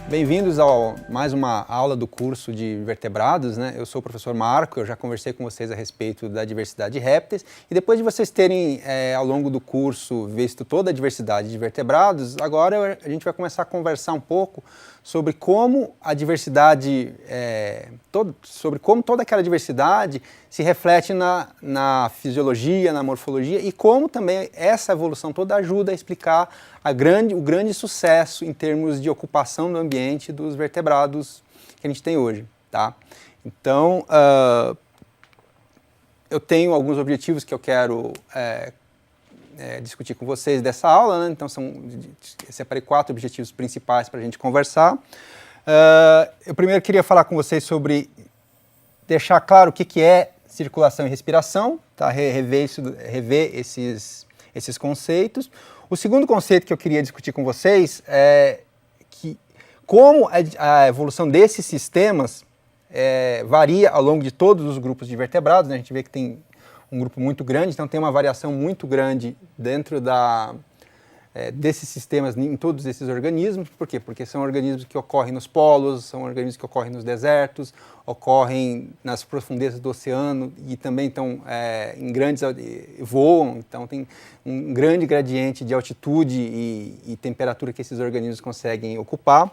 Bem-vindos a mais uma aula do curso de vertebrados, né? Eu sou o professor Marco, eu já conversei com vocês a respeito da diversidade de répteis e depois de vocês terem, ao longo do curso, visto toda a diversidade de vertebrados, agora a gente vai começar a conversar um pouco sobre como a diversidade, sobre como toda aquela diversidade se reflete na fisiologia, na morfologia e como também essa evolução toda ajuda a explicar o grande sucesso em termos de ocupação do ambiente dos vertebrados que a gente tem hoje, tá? Então, eu tenho alguns objetivos que eu quero discutir com vocês dessa aula, né? Então, eu separei 4 objetivos principais para a gente conversar. Eu primeiro queria falar com vocês sobre deixar claro o que é circulação e respiração, tá? Rever esses conceitos. O segundo conceito que eu queria discutir com vocês é que como a evolução desses sistemas varia ao longo de todos os grupos de vertebrados, né? A gente vê que tem um grupo muito grande, então tem uma variação muito grande dentro desses sistemas em todos esses organismos. Por quê? Porque são organismos que ocorrem nos polos, são organismos que ocorrem nos desertos, ocorrem nas profundezas do oceano e também estão voam, então tem um grande gradiente de altitude e temperatura que esses organismos conseguem ocupar.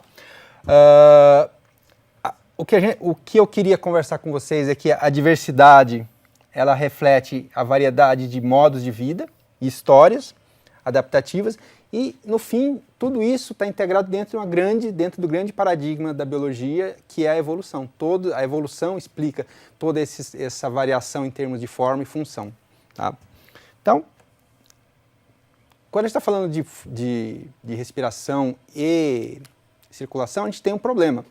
O que eu queria conversar com vocês é que a diversidade ela reflete a variedade de modos de vida e histórias adaptativas e, no fim, tudo isso está integrado dentro do grande paradigma da biologia, que é a evolução. A evolução explica toda essa variação em termos de forma e função. Tá? Então, quando a gente está falando de respiração e circulação, a gente tem um problema.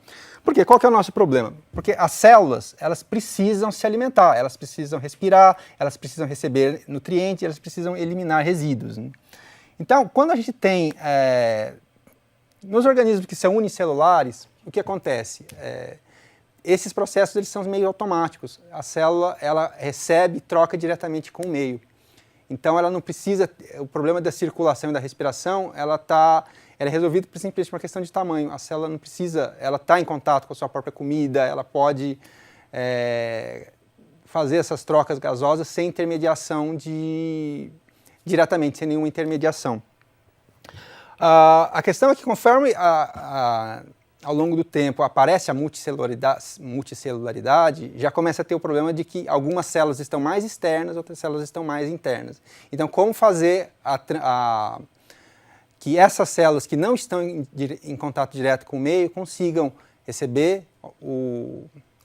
Por quê? Qual que é o nosso problema? Porque as células, elas precisam se alimentar, elas precisam respirar, elas precisam receber nutrientes, elas precisam eliminar resíduos, né? Então, quando a gente tem, nos organismos que são unicelulares, o que acontece? Esses processos eles são meio automáticos. A célula ela recebe e troca diretamente com o meio. Então, ela não precisa, o problema da circulação e da respiração, ela é resolvido simplesmente por uma questão de tamanho. A célula não precisa, ela está em contato com a sua própria comida, ela pode fazer essas trocas gasosas sem intermediação diretamente, sem nenhuma intermediação. A questão é que conforme ao longo do tempo aparece a multicelularidade, já começa a ter o problema de que algumas células estão mais externas, outras células estão mais internas. Então, como fazer que essas células que não estão em contato direto com o meio consigam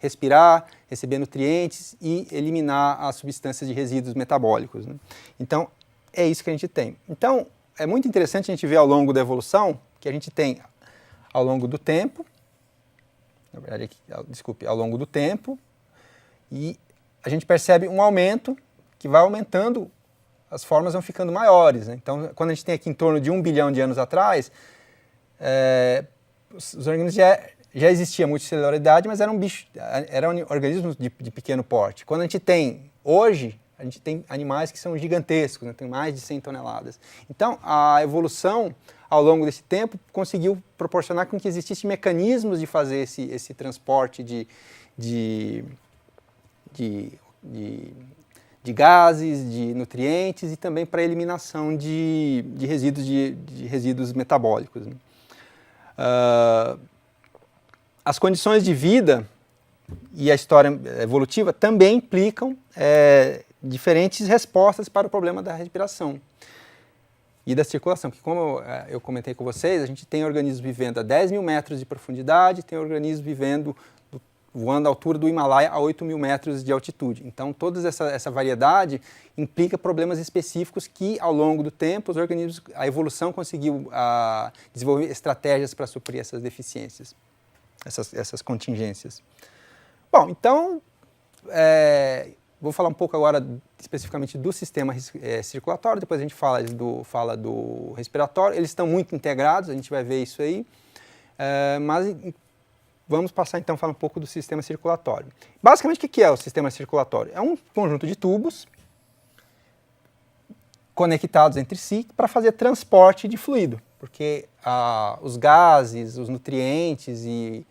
respirar, receber nutrientes e eliminar as substâncias de resíduos metabólicos, né? Então, é isso que a gente tem. Então, é muito interessante a gente ver ao longo da evolução que a gente tem ao longo do tempo, na verdade, ao longo do tempo, e a gente percebe um aumento que vai aumentando, as formas vão ficando maiores, né? Então, quando a gente tem aqui em torno de 1 bilhão de anos atrás, os organismos já existia multicelularidade, mas eram organismos de pequeno porte. Quando a gente tem hoje, a gente tem animais que são gigantescos, né? Tem mais de 100 toneladas. Então, a evolução, ao longo desse tempo, conseguiu proporcionar com que existissem mecanismos de fazer esse transporte de gases, de nutrientes e também para a eliminação de resíduos metabólicos, né? As condições de vida e a história evolutiva também implicam diferentes respostas para o problema da respiração e da circulação, que como eu comentei com vocês, a gente tem organismos vivendo a 10 mil metros de profundidade, tem organismos voando à altura do Himalaia a 8 mil metros de altitude. Então, toda essa variedade implica problemas específicos que, ao longo do tempo, a evolução conseguiu desenvolver estratégias para suprir essas deficiências, essas contingências. Bom, então, vou falar um pouco agora especificamente do sistema circulatório, depois a gente fala do respiratório. Eles estão muito integrados, a gente vai ver isso aí, mas vamos passar então a falar um pouco do sistema circulatório. Basicamente, o que é o sistema circulatório? É um conjunto de tubos conectados entre si para fazer transporte de fluido. porque os gases, os nutrientes e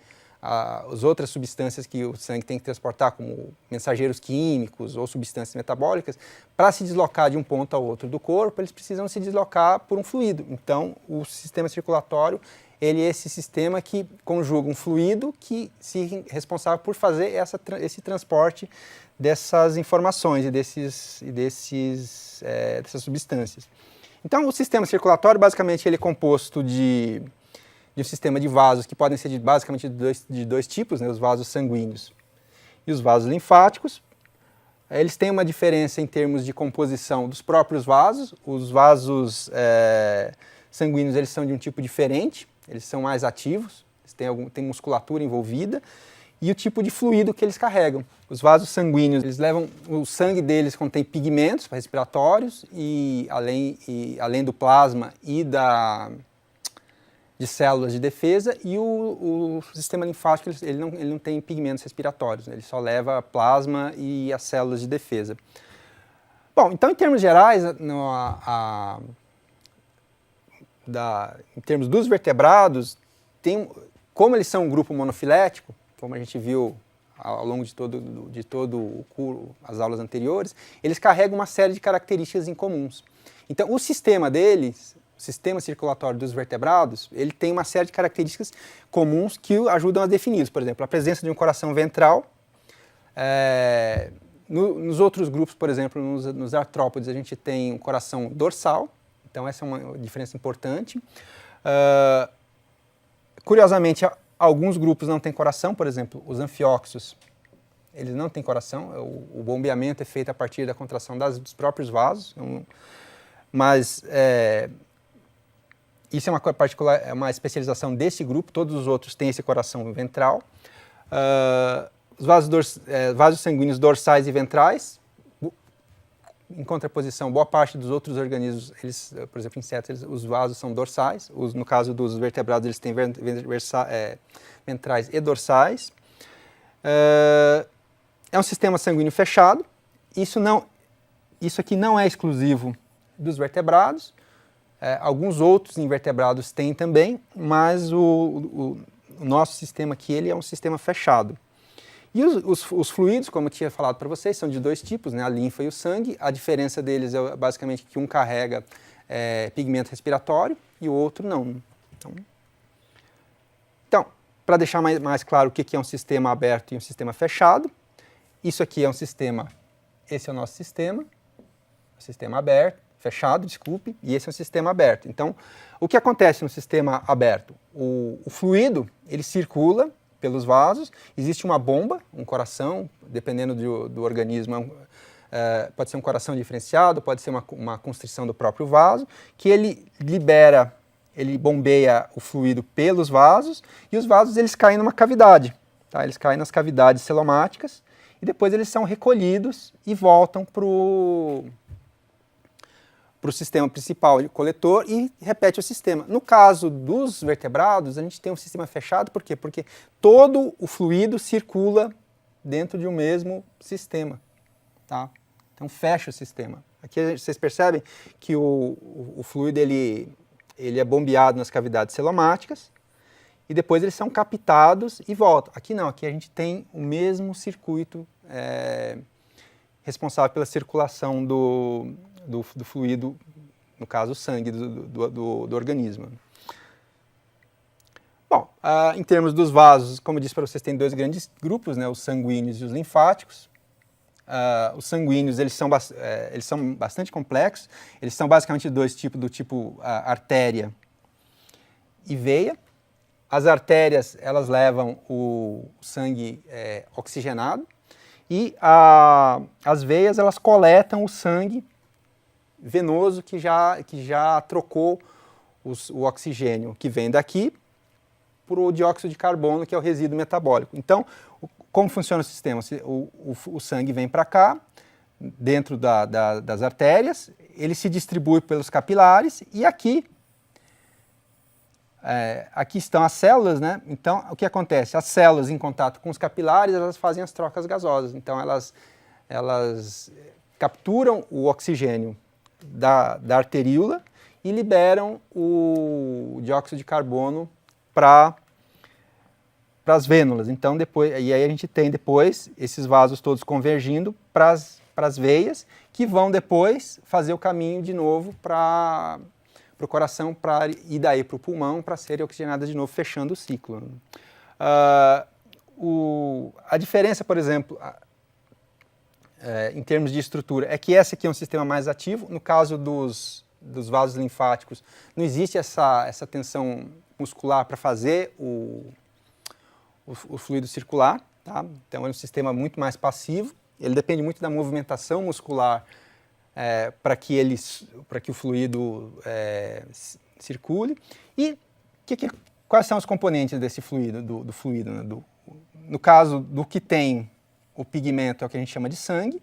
as outras substâncias que o sangue tem que transportar, como mensageiros químicos ou substâncias metabólicas, para se deslocar de um ponto ao outro do corpo, eles precisam se deslocar por um fluido. Então, o sistema circulatório, ele é esse sistema que conjuga um fluido que se responsável por fazer esse transporte dessas informações e dessas substâncias. Então, o sistema circulatório, basicamente, ele é composto de um sistema de vasos que podem ser basicamente de dois tipos, né, os vasos sanguíneos e os vasos linfáticos. Eles têm uma diferença em termos de composição dos próprios vasos. Os vasos sanguíneos, eles são de um tipo diferente, eles são mais ativos, eles têm musculatura envolvida, e o tipo de fluido que eles carregam. Os vasos sanguíneos, eles levam, o sangue deles contém pigmentos respiratórios, e além do plasma e de células de defesa, e o sistema linfático ele não tem pigmentos respiratórios, né? Ele só leva plasma e as células de defesa. Bom, então em termos gerais, em termos dos vertebrados, como eles são um grupo monofilético, como a gente viu ao longo de todo as aulas anteriores, eles carregam uma série de características incomuns. Então o sistema deles, o sistema circulatório dos vertebrados, ele tem uma série de características comuns que ajudam a defini-los. Por exemplo, a presença de um coração ventral. Nos outros grupos, por exemplo, nos artrópodes, a gente tem um coração dorsal. Então essa é uma diferença importante. Curiosamente, alguns grupos não têm coração. Por exemplo, os anfióxos, eles não têm coração. O bombeamento é feito a partir da contração dos próprios vasos. Mas isso é uma especialização desse grupo. Todos os outros têm esse coração ventral. Os vasos sanguíneos dorsais e ventrais, em contraposição, boa parte dos outros organismos, por exemplo, insetos, os vasos são dorsais. No caso dos vertebrados, eles têm ventrais e dorsais. É um sistema sanguíneo fechado. Isso aqui não é exclusivo dos vertebrados. Alguns outros invertebrados têm também, mas o nosso sistema aqui ele é um sistema fechado. E os fluidos, como eu tinha falado para vocês, são de dois tipos, né? A linfa e o sangue. A diferença deles é basicamente que um carrega pigmento respiratório e o outro não. Então, para deixar mais claro o que é um sistema aberto e um sistema fechado, isso aqui é um sistema, esse é o nosso sistema aberto, fechado, desculpe, e esse é um sistema aberto. Então, o que acontece no sistema aberto? O fluido, ele circula pelos vasos, existe uma bomba, um coração, dependendo do organismo, pode ser um coração diferenciado, pode ser uma constrição do próprio vaso, que ele bombeia o fluido pelos vasos, e os vasos eles caem numa cavidade, tá? Eles caem nas cavidades celomáticas, e depois eles são recolhidos e voltam para o sistema principal de coletor e repete o sistema. No caso dos vertebrados, a gente tem um sistema fechado, por quê? Porque todo o fluido circula dentro de um mesmo sistema, tá? Então fecha o sistema. Aqui vocês percebem que o fluido ele é bombeado nas cavidades celomáticas e depois eles são captados e voltam. Aqui não, aqui a gente tem o mesmo circuito responsável pela circulação do fluido, no caso o sangue do organismo. Bom, em termos dos vasos, como eu disse para vocês, tem dois grandes grupos, né, os sanguíneos e os linfáticos. Os sanguíneos eles são bastante complexos, eles são basicamente dois tipos, do tipo artéria e veia. As artérias elas levam o sangue oxigenado e as veias elas coletam o sangue venoso que já trocou o oxigênio que vem daqui para o dióxido de carbono, que é o resíduo metabólico. Então, como funciona o sistema? O sangue vem para cá, dentro das artérias, ele se distribui pelos capilares e aqui estão as células, né? Então, o que acontece? As células em contato com os capilares, elas fazem as trocas gasosas. Então, elas capturam o oxigênio da arteríola e liberam o dióxido de carbono para as vênulas. Então, e aí a gente tem depois esses vasos todos convergindo para as veias, que vão depois fazer o caminho de novo para o coração, e daí para o pulmão, para serem oxigenadas de novo, fechando o ciclo. A diferença, por exemplo, em termos de estrutura, é que esse aqui é um sistema mais ativo. No caso dos vasos linfáticos, não existe essa tensão muscular para fazer o fluido circular, tá? Então é um sistema muito mais passivo, ele depende muito da movimentação muscular para que o fluido circule. E quais são os componentes desse fluido, do fluido, né? No caso do que tem o pigmento, é o que a gente chama de sangue,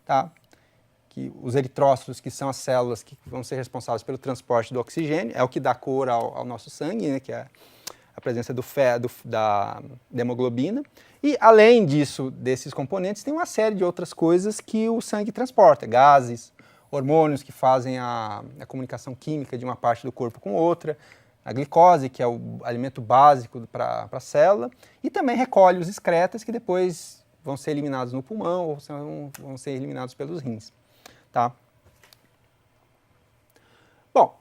tá? Que os eritrócitos, que são as células que vão ser responsáveis pelo transporte do oxigênio, é o que dá cor ao nosso sangue, né? Que é a presença da hemoglobina. E, além desses componentes, tem uma série de outras coisas que o sangue transporta, gases, hormônios que fazem a comunicação química de uma parte do corpo com outra, a glicose, que é o alimento básico para a célula, e também recolhe os excretas, que depois vão ser eliminados no pulmão ou vão ser eliminados pelos rins. Tá? Bom,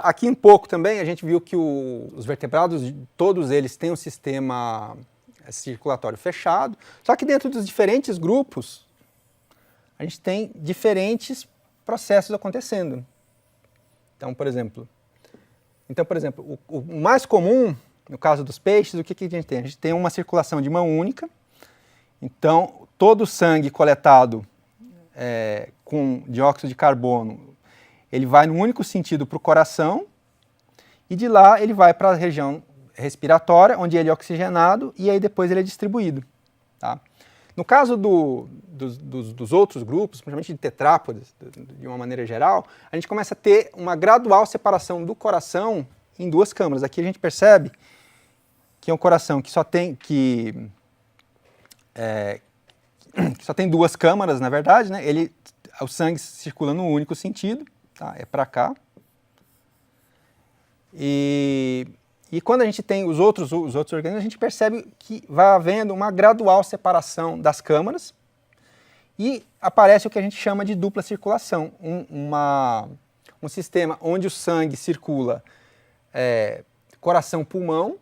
aqui um pouco também a gente viu que os vertebrados, todos eles têm um sistema circulatório fechado, só que dentro dos diferentes grupos a gente tem diferentes processos acontecendo. Então, por exemplo, o mais comum, no caso dos peixes, o que a gente tem? A gente tem uma circulação de mão única, então todo o sangue coletado com dióxido de carbono, ele vai no único sentido para o coração, e de lá ele vai para a região respiratória, onde ele é oxigenado, e aí depois ele é distribuído. Tá? No caso dos outros grupos, principalmente de tetrápodes, de uma maneira geral, a gente começa a ter uma gradual separação do coração em duas câmaras. Aqui a gente percebe que é um coração que só tem duas câmaras, na verdade, né? O sangue circula no único sentido, tá? É para cá. E quando a gente tem os outros organismos, a gente percebe que vai havendo uma gradual separação das câmaras e aparece o que a gente chama de dupla circulação, um sistema onde o sangue circula coração-pulmão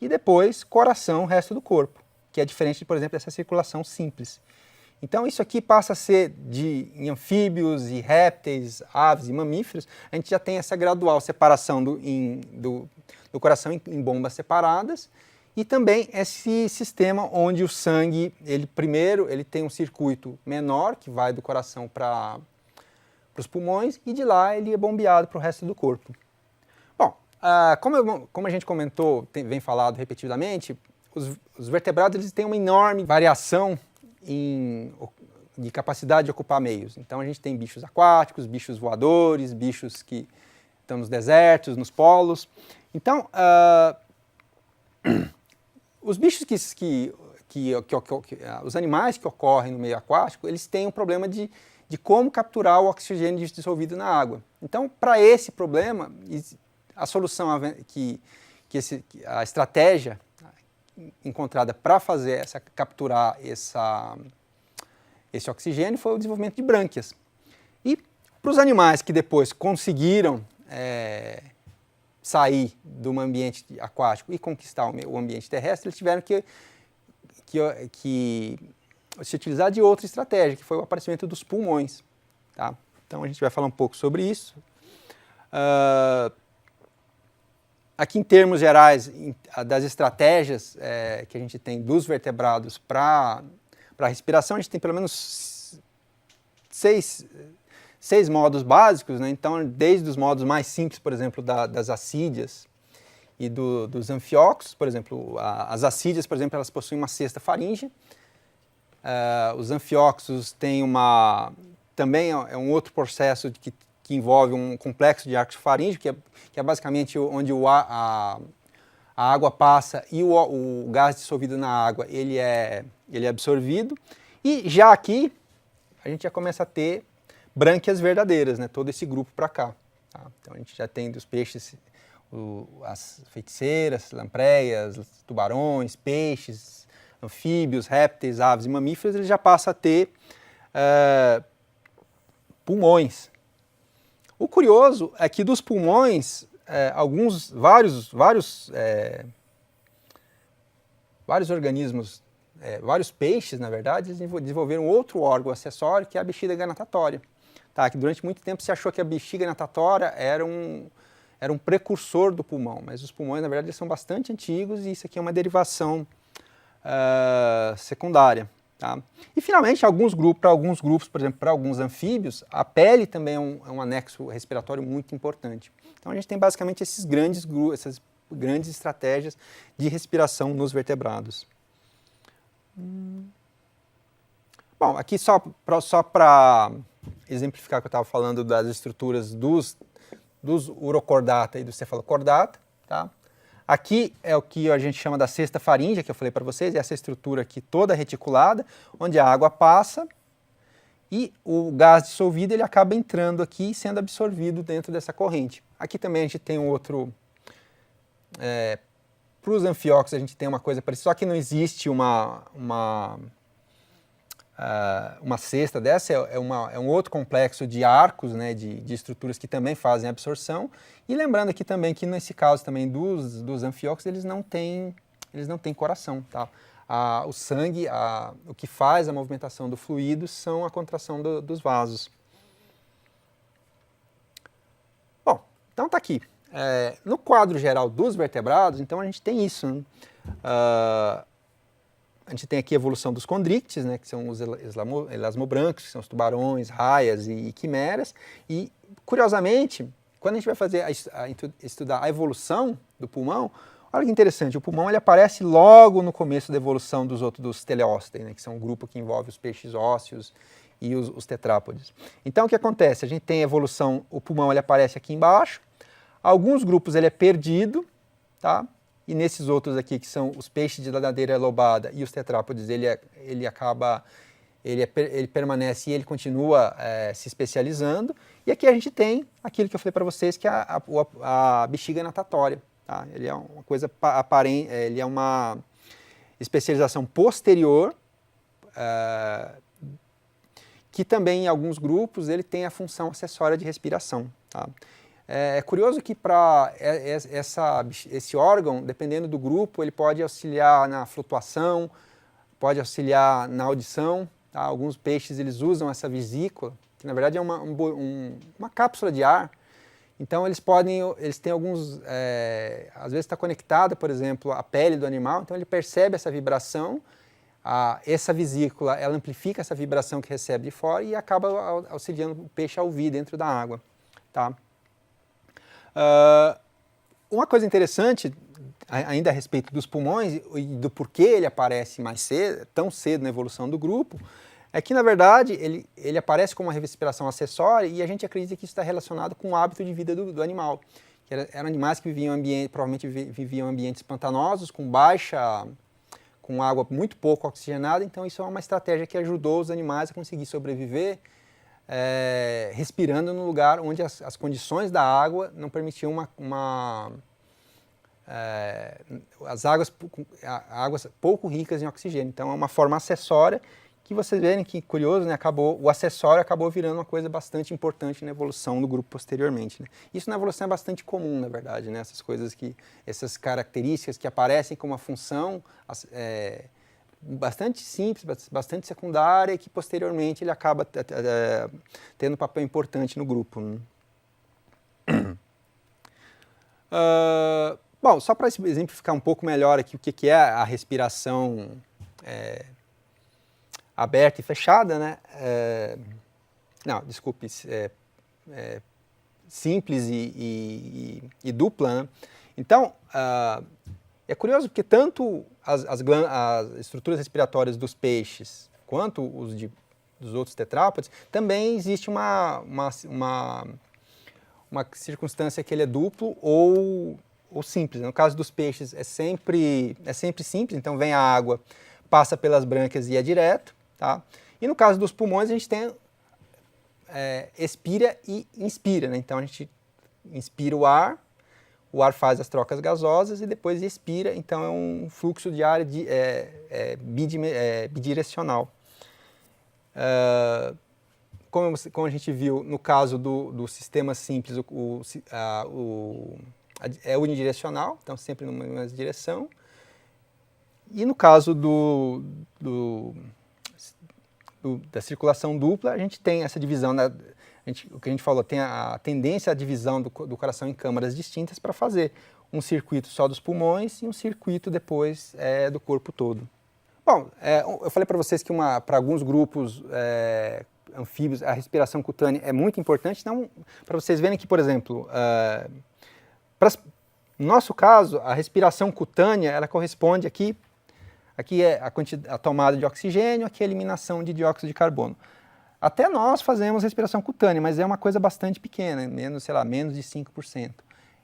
e depois coração-resto do corpo, que é diferente, por exemplo, dessa circulação simples. Então isso aqui passa a ser em anfíbios e répteis, aves e mamíferos, a gente já tem essa gradual separação do coração em bombas separadas, e também esse sistema onde o sangue, primeiro ele tem um circuito menor, que vai do coração para os pulmões, e de lá ele é bombeado para o resto do corpo. Bom, como a gente comentou, vem falado repetidamente, os vertebrados eles têm uma enorme variação de capacidade de ocupar meios. Então a gente tem bichos aquáticos, bichos voadores, bichos que estão nos desertos, nos polos. Então, os bichos os animais que ocorrem no meio aquático, eles têm um problema de como capturar o oxigênio dissolvido na água. Então, para esse problema, a solução a estratégia encontrada para capturar esse oxigênio foi o desenvolvimento de brânquias. E para os animais que depois conseguiram sair do ambiente aquático e conquistar o ambiente terrestre, eles tiveram que se utilizar de outra estratégia, que foi o aparecimento dos pulmões. Tá? Então a gente vai falar um pouco sobre isso. Aqui, em termos gerais, das estratégias que a gente tem dos vertebrados para a respiração, a gente tem pelo menos seis modos básicos, né? Então, desde os modos mais simples, por exemplo, das acídeas e dos anfióxos, por exemplo, as acídeas, por exemplo, elas possuem uma cesta faríngea. Os anfióxos têm também é um outro processo que envolve um complexo de arco faríngeo, que é basicamente onde a água passa e o gás dissolvido na água ele é absorvido. E já aqui a gente já começa a ter brânquias verdadeiras, né? Todo esse grupo para cá. Tá? Então a gente já tem dos peixes as feiticeiras, lampreias, tubarões, peixes, anfíbios, répteis, aves e mamíferos, ele já passa a ter pulmões. O curioso é que dos pulmões, vários organismos, vários peixes, na verdade, eles desenvolveram outro órgão acessório, que é a bexiga natatória. Tá? Que durante muito tempo se achou que a bexiga natatória era um precursor do pulmão, mas os pulmões, na verdade, eles são bastante antigos e isso aqui é uma derivação secundária. Tá? E, finalmente, para alguns grupos, por exemplo, para alguns anfíbios, a pele também é um anexo respiratório muito importante. Então, a gente tem basicamente essas grandes estratégias de respiração nos vertebrados. Bom, aqui só para exemplificar que eu estava falando das estruturas dos urocordata e do cefalocordata, tá? Aqui é o que a gente chama da cesta faríngea, que eu falei para vocês, é essa estrutura aqui toda reticulada, onde a água passa e o gás dissolvido ele acaba entrando aqui e sendo absorvido dentro dessa corrente. Aqui também a gente tem um outro... para os anfióxicos a gente tem uma coisa parecida, só que não existe uma cesta dessa, é um outro complexo de arcos, né, de estruturas que também fazem absorção. E lembrando aqui também que nesse caso também dos anfióxicos, eles não têm coração. Tá? O sangue, o que faz a movimentação do fluido são a contração dos vasos. Bom, então tá aqui. No quadro geral dos vertebrados, então a gente tem isso. Né? A gente tem aqui a evolução dos condríctes, né, que são os elasmobrancos, que são os tubarões, raias e quimeras. E, curiosamente, quando a gente vai fazer estudar a evolução do pulmão, olha que interessante, o pulmão ele aparece logo no começo da evolução dos teleóstei, né, que são um grupo que envolve os peixes ósseos e os tetrápodes. Então, o que acontece? A gente tem a evolução, o pulmão ele aparece aqui embaixo, alguns grupos ele é perdido, tá? E nesses outros aqui, que são os peixes de nadadeira lobada e os tetrápodes, ele permanece e ele continua se especializando. E aqui a gente tem aquilo que eu falei para vocês, que é a bexiga natatória. Tá? Ele é uma coisa aparente, ele é uma especialização posterior, que também em alguns grupos ele tem a função acessória de respiração. Tá? É curioso que para esse órgão, dependendo do grupo, ele pode auxiliar na flutuação, pode auxiliar na audição. Tá? Alguns peixes eles usam essa vesícula, que na verdade é uma cápsula de ar. Então eles têm alguns, às vezes está conectada, por exemplo, à pele do animal, então ele percebe essa vibração, essa vesícula ela amplifica essa vibração que recebe de fora e acaba auxiliando o peixe a ouvir dentro da água. Tá? Uma coisa interessante, ainda a respeito dos pulmões e do porquê ele aparece tão cedo na evolução do grupo, é que, na verdade, ele aparece como uma respiração acessória e a gente acredita que isso está relacionado com o hábito de vida do animal. Que eram animais que provavelmente viviam em ambientes pantanosos, com água muito pouco oxigenada, então isso é uma estratégia que ajudou os animais a conseguir sobreviver respirando no lugar onde as condições da água não permitiam as águas pouco ricas em oxigênio. Então é uma forma acessória que vocês verem que, curioso, né, o acessório acabou virando uma coisa bastante importante na evolução do grupo posteriormente. Né? Isso na evolução é bastante comum, na verdade, né? Essas características que aparecem como uma função bastante simples, bastante secundária e que posteriormente ele acaba tendo um papel importante no grupo. Né? Bom, só para exemplificar um pouco melhor aqui o que é a respiração aberta e fechada, né? Não, desculpe, simples e dupla. Né? Então, é curioso porque tanto as estruturas respiratórias dos peixes quanto dos outros tetrápodes, também existe uma circunstância que ele é duplo ou simples. No caso dos peixes é sempre simples, então vem a água, passa pelas brânquias e é direto. Tá? E no caso dos pulmões a gente tem expira e inspira, né? Então a gente inspira o ar faz as trocas gasosas e depois expira, então é um fluxo de ar bidirecional. Como a gente viu no caso do sistema simples, é unidirecional, então sempre numa mesma direção. E no caso da circulação dupla, a gente tem essa divisão, o que a gente falou, tem a tendência à divisão do coração em câmaras distintas para fazer um circuito só dos pulmões e um circuito depois do corpo todo. Bom, eu falei para vocês que para alguns grupos anfíbios a respiração cutânea é muito importante, então para vocês verem que, por exemplo, no nosso caso, a respiração cutânea ela corresponde aqui é a tomada de oxigênio, aqui é a eliminação de dióxido de carbono. Até nós fazemos respiração cutânea, mas é uma coisa bastante pequena, menos de 5%.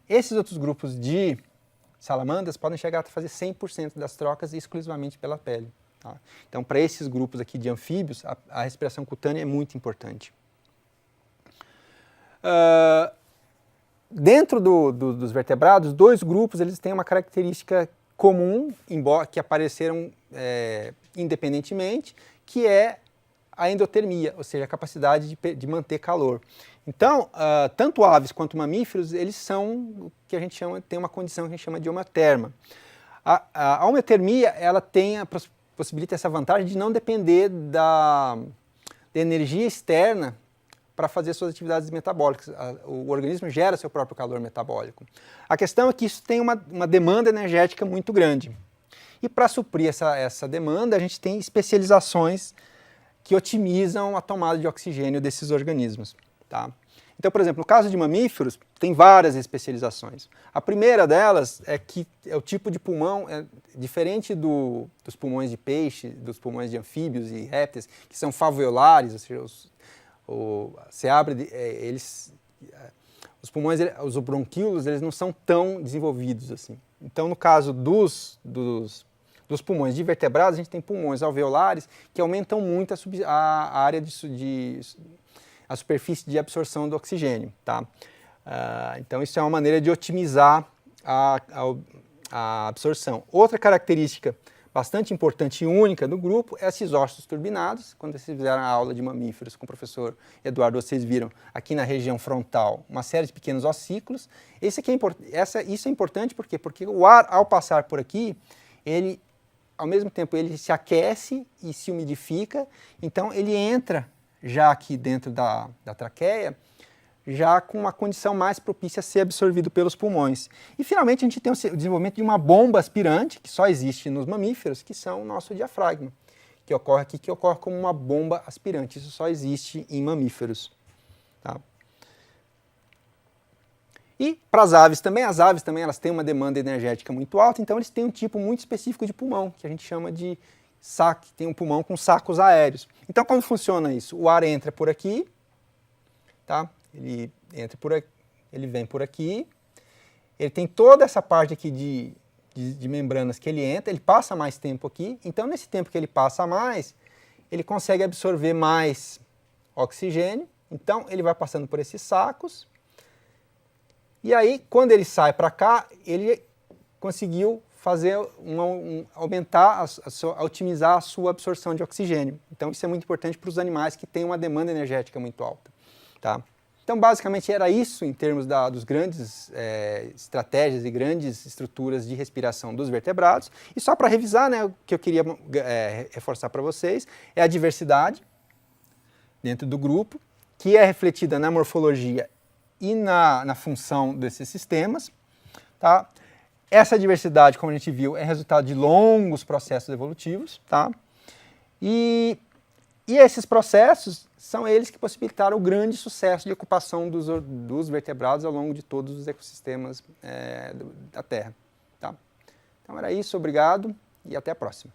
Esses outros grupos de salamandras podem chegar a fazer 100% das trocas exclusivamente pela pele. Tá? Então, para esses grupos aqui de anfíbios, a respiração cutânea é muito importante. Dentro dos vertebrados, dois grupos eles têm uma característica comum, que apareceram independentemente, que é a endotermia, ou seja, a capacidade de manter calor. Então, tanto aves quanto mamíferos, eles são o que a gente tem uma condição que a gente chama de homeoterma. A homeotermia, ela possibilita essa vantagem de não depender da energia externa para fazer suas atividades metabólicas. O organismo gera seu próprio calor metabólico. A questão é que isso tem uma demanda energética muito grande. E para suprir essa demanda, a gente tem especializações que otimizam a tomada de oxigênio desses organismos. Tá? Então, por exemplo, no caso de mamíferos, tem várias especializações. A primeira delas é que o tipo de pulmão é diferente dos pulmões de peixe, dos pulmões de anfíbios e répteis, que são favolares, ou seja, você abre, os pulmões, os bronquíolos, eles não são tão desenvolvidos assim. Então, no caso dos pulmões de vertebrados, a gente tem pulmões alveolares que aumentam muito a área a superfície de absorção do oxigênio. Tá? Então, isso é uma maneira de otimizar a absorção. Outra característica bastante importante e única do grupo é esses ossos turbinados. Quando vocês fizeram a aula de mamíferos com o professor Eduardo, vocês viram aqui na região frontal uma série de pequenos ossículos. Isso é importante porque o ar, ao passar por aqui, ao mesmo tempo ele se aquece e se umidifica, então ele entra já aqui dentro da traqueia, já com uma condição mais propícia a ser absorvido pelos pulmões. E finalmente a gente tem o desenvolvimento de uma bomba aspirante, que só existe nos mamíferos, que são o nosso diafragma, que ocorre aqui, que ocorre como uma bomba aspirante. Isso só existe em mamíferos. Tá? E para as aves também elas têm uma demanda energética muito alta, então eles têm um tipo muito específico de pulmão, que a gente chama de saco, tem um pulmão com sacos aéreos. Então como funciona isso? O ar entra por aqui, tá? Ele vem por aqui, ele tem toda essa parte aqui de membranas que ele entra, ele passa mais tempo aqui, então nesse tempo que ele passa mais, ele consegue absorver mais oxigênio, então ele vai passando por esses sacos, e aí quando ele sai para cá, ele conseguiu fazer otimizar a sua absorção de oxigênio. Então isso é muito importante para os animais que têm uma demanda energética muito alta. Tá? Então, basicamente, era isso em termos dos grandes estratégias e grandes estruturas de respiração dos vertebrados. E só para revisar, né, o que eu queria reforçar para vocês é a diversidade dentro do grupo, que é refletida na morfologia e na função desses sistemas. Tá? Essa diversidade, como a gente viu, é resultado de longos processos evolutivos. Tá? E esses processos são eles que possibilitaram o grande sucesso de ocupação dos vertebrados ao longo de todos os ecossistemas da Terra. Tá? Então era isso, obrigado e até a próxima.